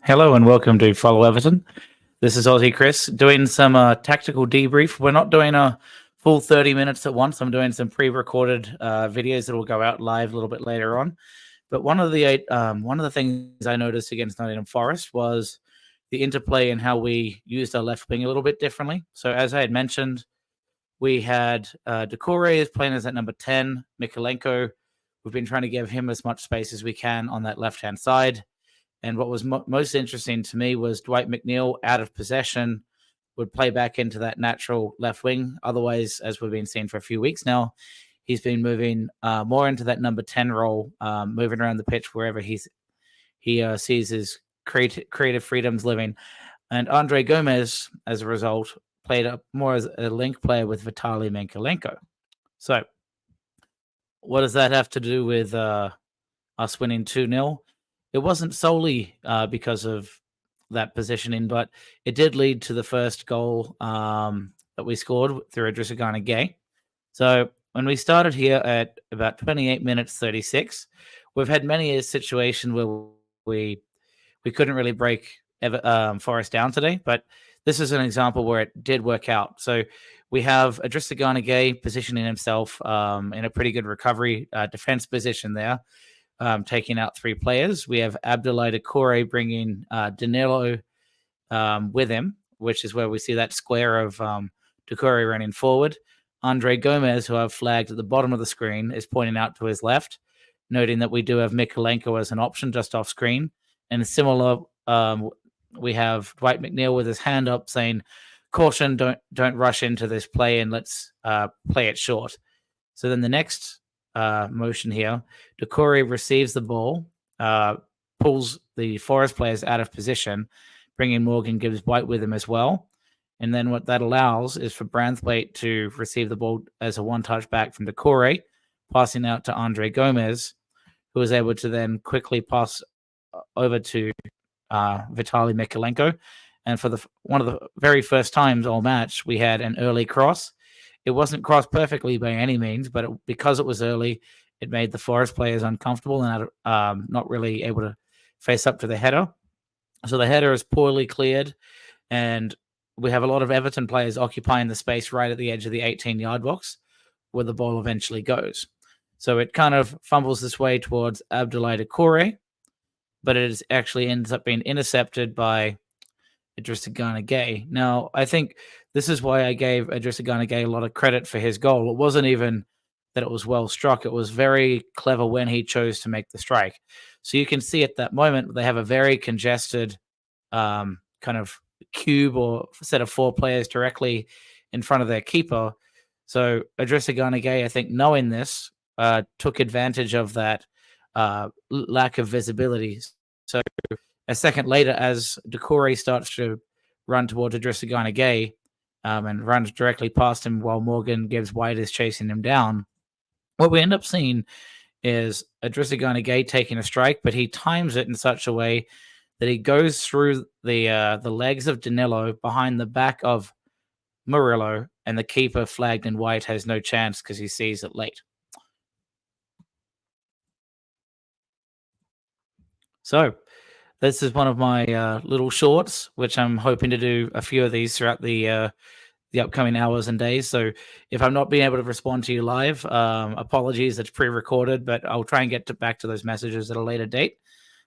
Hello and welcome to Follow Everton. This is Aussie Chris doing some tactical debrief. We're not doing a full 30 minutes at once. I'm doing some pre-recorded videos that will go out live a little bit later on. But one of the things I noticed against Nottingham Forrest was the interplay and how we used our left wing a little bit differently. So as I had mentioned, we had Doucouré is playing as at number 10. Mykolenko, we've been trying to give him as much space as we can on that left-hand side. And what was most interesting to me was Dwight McNeil out of possession would play back into that natural left wing. Otherwise, as we've been seeing for a few weeks now, he's been moving more into that number 10 role, moving around the pitch wherever he sees his creative freedoms living. And Andre Gomez, as a result, played up more as a link player with Vitaly Mykolenko. So what does that have to do with us winning 2-0? It wasn't solely because of that positioning, but it did lead to the first goal that we scored through Idrissa Gueye. So when we started here at about 28 minutes 36, we've had many a situation where we couldn't really break Forrest down today, but this is an example where it did work out. So we have Idrissa Gueye positioning himself in a pretty good recovery defense position there. Taking out three players. We have Abdoulaye Doucouré bringing Danilo with him, which is where we see that square of Doucouré running forward. Andre Gomez, who I've flagged at the bottom of the screen, is pointing out to his left, noting that we do have Mykolenko as an option just off screen. And similar, we have Dwight McNeil with his hand up saying, caution, don't rush into this play and let's play it short. So then the next motion here, Doucouré receives the ball, pulls the Forest players out of position, bringing Morgan Gibbs White with him as well. And then what that allows is for Branthwaite to receive the ball as a one-touch back from Doucouré, passing out to Andre Gomez, who is able to then quickly pass over to Vitaly Mykolenko. And for one of the very first times all match, we had an early cross. It wasn't crossed perfectly by any means, but because it was early, it made the Forest players uncomfortable and not really able to face up to the header. So the header is poorly cleared, and we have a lot of Everton players occupying the space right at the edge of the 18-yard box where the ball eventually goes. So it kind of fumbles this way towards Abdoulaye Doucouré, but it actually ends up being intercepted by Idrissa Gueye. Now, I think this is why I gave Idrissa Gueye a lot of credit for his goal. It wasn't even that it was well struck. It was very clever when he chose to make the strike. So you can see at that moment, they have a very congested kind of cube or set of four players directly in front of their keeper. So Idrissa Gueye, I think, knowing this, took advantage of that lack of visibility. So a second later, as Doucouré starts to run towards Idrissa Gueye and runs directly past him while Morgan Gibbs White is chasing him down, what we end up seeing is Idrissa Gueye taking a strike, but he times it in such a way that he goes through the legs of Danilo behind the back of Murillo, and the keeper flagged in white has no chance because he sees it late. So this is one of my little shorts, which I'm hoping to do a few of these throughout the upcoming hours and days. So if I'm not being able to respond to you live, apologies, it's pre-recorded, but I'll try and get back to those messages at a later date.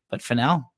But for now,